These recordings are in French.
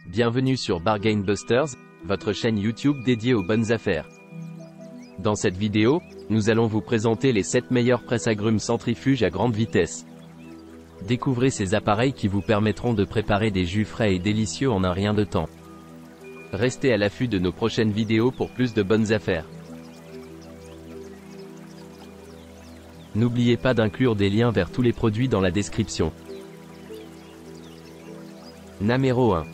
Bienvenue sur Bargain Busters, votre chaîne YouTube dédiée aux bonnes affaires. Dans cette vidéo, nous allons vous présenter les 7 meilleurs presse-agrumes centrifuges à grande vitesse. Découvrez ces appareils qui vous permettront de préparer des jus frais et délicieux en un rien de temps. Restez à l'affût de nos prochaines vidéos pour plus de bonnes affaires. N'oubliez pas d'inclure des liens vers tous les produits dans la description. Numéro 1.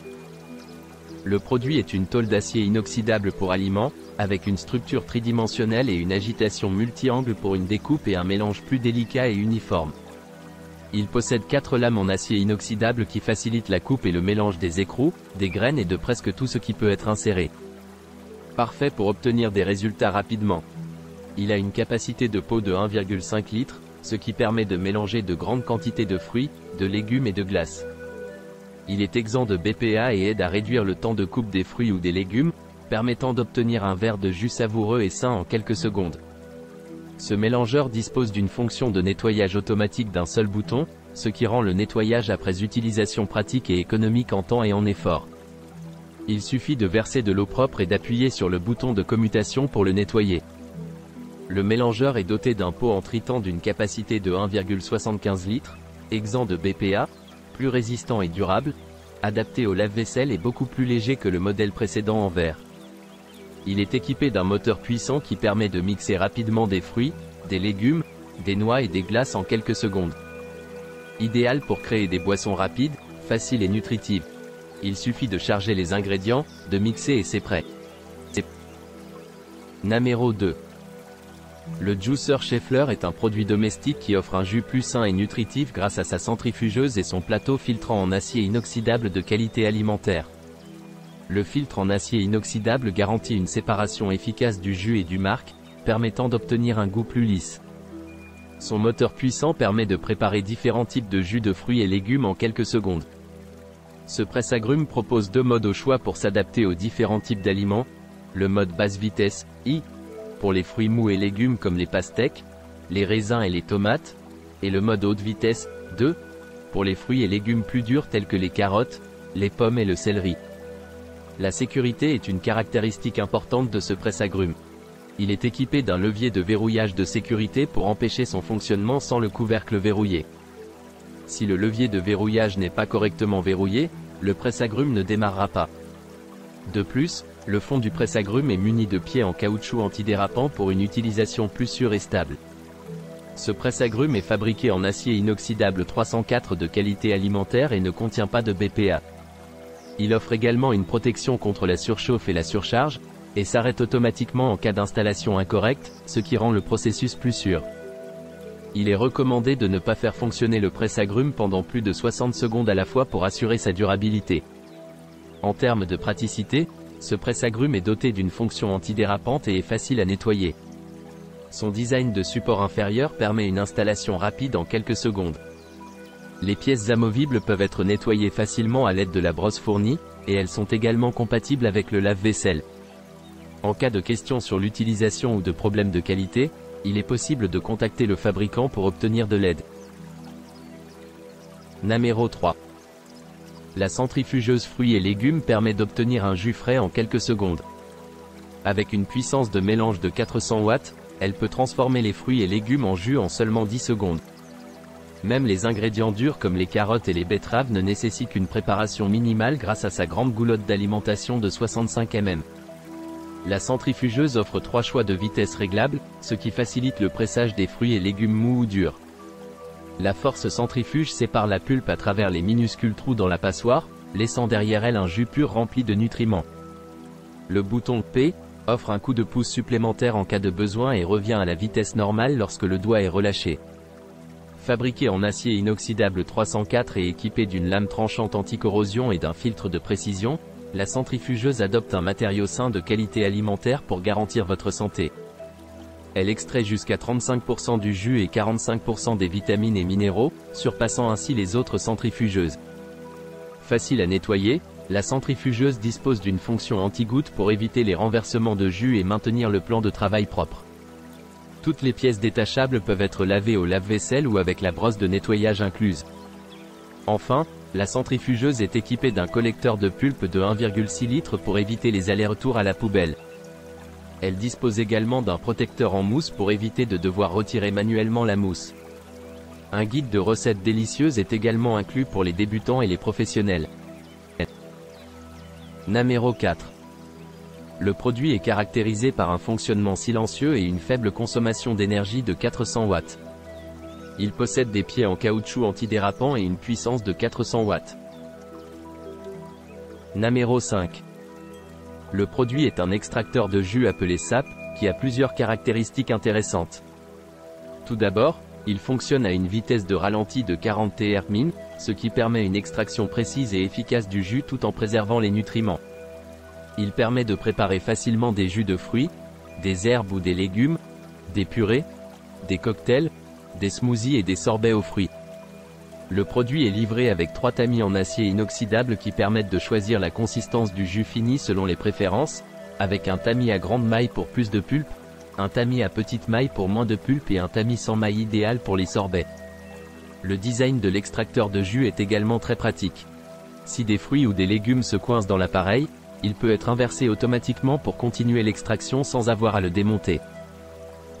Le produit est une tôle d'acier inoxydable pour aliments, avec une structure tridimensionnelle et une agitation multi-angles pour une découpe et un mélange plus délicat et uniforme. Il possède 4 lames en acier inoxydable qui facilitent la coupe et le mélange des écrous, des graines et de presque tout ce qui peut être inséré. Parfait pour obtenir des résultats rapidement. Il a une capacité de pot de 1,5 litre, ce qui permet de mélanger de grandes quantités de fruits, de légumes et de glace. Il est exempt de BPA et aide à réduire le temps de coupe des fruits ou des légumes, permettant d'obtenir un verre de jus savoureux et sain en quelques secondes. Ce mélangeur dispose d'une fonction de nettoyage automatique d'un seul bouton, ce qui rend le nettoyage après utilisation pratique et économique en temps et en effort. Il suffit de verser de l'eau propre et d'appuyer sur le bouton de commutation pour le nettoyer. Le mélangeur est doté d'un pot en tritan d'une capacité de 1,75 litres, exempt de BPA, plus résistant et durable, adapté au lave-vaisselle et beaucoup plus léger que le modèle précédent en verre. Il est équipé d'un moteur puissant qui permet de mixer rapidement des fruits, des légumes, des noix et des glaces en quelques secondes. Idéal pour créer des boissons rapides, faciles et nutritives. Il suffit de charger les ingrédients, de mixer et c'est prêt. Numéro 2. Le Juicer Schaeffler est un produit domestique qui offre un jus plus sain et nutritif grâce à sa centrifugeuse et son plateau filtrant en acier inoxydable de qualité alimentaire. Le filtre en acier inoxydable garantit une séparation efficace du jus et du marc, permettant d'obtenir un goût plus lisse. Son moteur puissant permet de préparer différents types de jus de fruits et légumes en quelques secondes. Ce presse-agrumes propose 2 modes au choix pour s'adapter aux différents types d'aliments, le mode basse vitesse, I, pour les fruits mous et légumes comme les pastèques, les raisins et les tomates, et le mode haute vitesse, 2, pour les fruits et légumes plus durs tels que les carottes, les pommes et le céleri. La sécurité est une caractéristique importante de ce presse-agrumes. Il est équipé d'un levier de verrouillage de sécurité pour empêcher son fonctionnement sans le couvercle verrouillé. Si le levier de verrouillage n'est pas correctement verrouillé, le presse-agrumes ne démarrera pas. De plus, le fond du presse-agrumes est muni de pieds en caoutchouc antidérapant pour une utilisation plus sûre et stable. Ce presse-agrumes est fabriqué en acier inoxydable 304 de qualité alimentaire et ne contient pas de BPA. Il offre également une protection contre la surchauffe et la surcharge, et s'arrête automatiquement en cas d'installation incorrecte, ce qui rend le processus plus sûr. Il est recommandé de ne pas faire fonctionner le presse-agrumes pendant plus de 60 secondes à la fois pour assurer sa durabilité. En termes de praticité, ce presse-agrumes est doté d'une fonction antidérapante et est facile à nettoyer. Son design de support inférieur permet une installation rapide en quelques secondes. Les pièces amovibles peuvent être nettoyées facilement à l'aide de la brosse fournie, et elles sont également compatibles avec le lave-vaisselle. En cas de questions sur l'utilisation ou de problèmes de qualité, il est possible de contacter le fabricant pour obtenir de l'aide. Numéro 3. La centrifugeuse fruits et légumes permet d'obtenir un jus frais en quelques secondes. Avec une puissance de mélange de 400 watts, elle peut transformer les fruits et légumes en jus en seulement 10 secondes. Même les ingrédients durs comme les carottes et les betteraves ne nécessitent qu'une préparation minimale grâce à sa grande goulotte d'alimentation de 65 mm. La centrifugeuse offre 3 choix de vitesse réglables, ce qui facilite le pressage des fruits et légumes mous ou durs. La force centrifuge sépare la pulpe à travers les minuscules trous dans la passoire, laissant derrière elle un jus pur rempli de nutriments. Le bouton P offre un coup de pouce supplémentaire en cas de besoin et revient à la vitesse normale lorsque le doigt est relâché. Fabriqué en acier inoxydable 304 et équipé d'une lame tranchante anti-corrosion et d'un filtre de précision, la centrifugeuse adopte un matériau sain de qualité alimentaire pour garantir votre santé. Elle extrait jusqu'à 35% du jus et 45% des vitamines et minéraux, surpassant ainsi les autres centrifugeuses. Facile à nettoyer, la centrifugeuse dispose d'une fonction anti-goutte pour éviter les renversements de jus et maintenir le plan de travail propre. Toutes les pièces détachables peuvent être lavées au lave-vaisselle ou avec la brosse de nettoyage incluse. Enfin, La centrifugeuse est équipée d'un collecteur de pulpe de 1,6 litres pour éviter les allers-retours à la poubelle. Elle dispose également d'un protecteur en mousse pour éviter de devoir retirer manuellement la mousse. Un guide de recettes délicieuses est également inclus pour les débutants et les professionnels. Numéro 4. Le produit est caractérisé par un fonctionnement silencieux et une faible consommation d'énergie de 400 watts. Il possède des pieds en caoutchouc antidérapant et une puissance de 400 watts. Numéro 5. Le produit est un extracteur de jus appelé SAP, qui a plusieurs caractéristiques intéressantes. Tout d'abord, il fonctionne à une vitesse de ralenti de 40 Tr-min, ce qui permet une extraction précise et efficace du jus tout en préservant les nutriments. Il permet de préparer facilement des jus de fruits, des herbes ou des légumes, des purées, des cocktails, des smoothies et des sorbets aux fruits. Le produit est livré avec 3 tamis en acier inoxydable qui permettent de choisir la consistance du jus fini selon les préférences, avec un tamis à grande maille pour plus de pulpe, un tamis à petite maille pour moins de pulpe et un tamis sans maille idéal pour les sorbets. Le design de l'extracteur de jus est également très pratique. Si des fruits ou des légumes se coincent dans l'appareil, il peut être inversé automatiquement pour continuer l'extraction sans avoir à le démonter.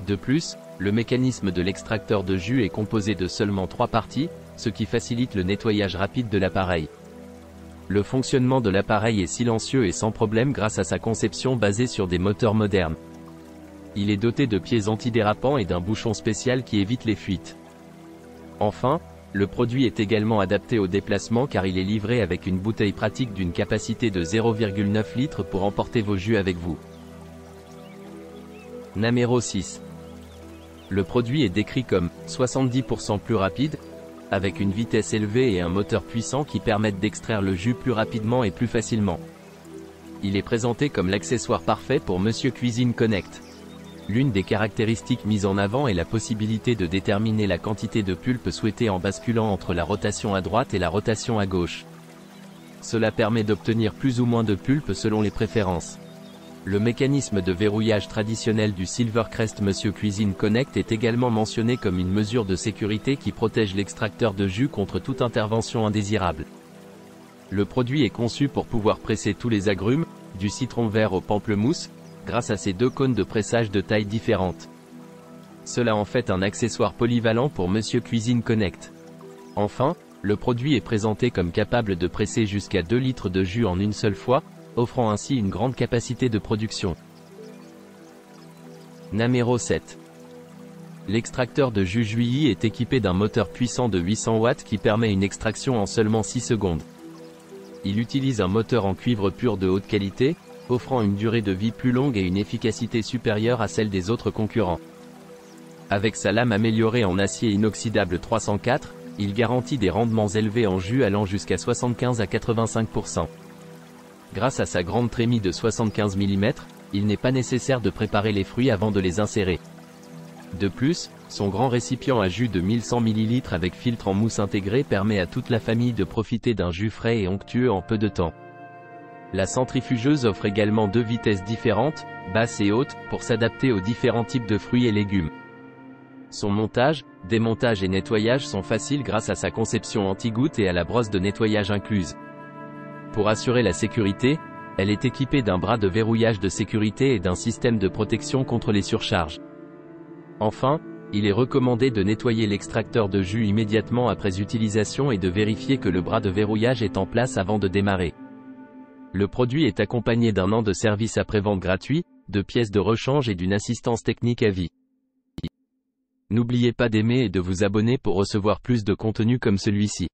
De plus, le mécanisme de l'extracteur de jus est composé de seulement 3 parties, ce qui facilite le nettoyage rapide de l'appareil. Le fonctionnement de l'appareil est silencieux et sans problème grâce à sa conception basée sur des moteurs modernes. Il est doté de pieds antidérapants et d'un bouchon spécial qui évite les fuites. Enfin, le produit est également adapté au déplacement car il est livré avec une bouteille pratique d'une capacité de 0,9 litres pour emporter vos jus avec vous. Numéro 6. Le produit est décrit comme 70% plus rapide, avec une vitesse élevée et un moteur puissant qui permettent d'extraire le jus plus rapidement et plus facilement. Il est présenté comme l'accessoire parfait pour Monsieur Cuisine Connect. L'une des caractéristiques mises en avant est la possibilité de déterminer la quantité de pulpe souhaitée en basculant entre la rotation à droite et la rotation à gauche. Cela permet d'obtenir plus ou moins de pulpe selon les préférences. Le mécanisme de verrouillage traditionnel du Silvercrest Monsieur Cuisine Connect est également mentionné comme une mesure de sécurité qui protège l'extracteur de jus contre toute intervention indésirable. Le produit est conçu pour pouvoir presser tous les agrumes, du citron vert au pamplemousse, grâce à ses 2 cônes de pressage de taille différentes. Cela en fait un accessoire polyvalent pour Monsieur Cuisine Connect. Enfin, le produit est présenté comme capable de presser jusqu'à 2 litres de jus en une seule fois, offrant ainsi une grande capacité de production. Numéro 7. L'extracteur de jus Juilly est équipé d'un moteur puissant de 800 watts qui permet une extraction en seulement 6 secondes. Il utilise un moteur en cuivre pur de haute qualité, offrant une durée de vie plus longue et une efficacité supérieure à celle des autres concurrents. Avec sa lame améliorée en acier inoxydable 304, il garantit des rendements élevés en jus allant jusqu'à 75 à 85%. Grâce à sa grande trémie de 75 mm, il n'est pas nécessaire de préparer les fruits avant de les insérer. De plus, son grand récipient à jus de 1100 ml avec filtre en mousse intégré permet à toute la famille de profiter d'un jus frais et onctueux en peu de temps. La centrifugeuse offre également 2 vitesses différentes, basse et haute, pour s'adapter aux différents types de fruits et légumes. Son montage, démontage et nettoyage sont faciles grâce à sa conception anti-goutte et à la brosse de nettoyage incluse. Pour assurer la sécurité, elle est équipée d'un bras de verrouillage de sécurité et d'un système de protection contre les surcharges. Enfin, il est recommandé de nettoyer l'extracteur de jus immédiatement après utilisation et de vérifier que le bras de verrouillage est en place avant de démarrer. Le produit est accompagné d'1 an de service après-vente gratuit, de pièces de rechange et d'une assistance technique à vie. N'oubliez pas d'aimer et de vous abonner pour recevoir plus de contenu comme celui-ci.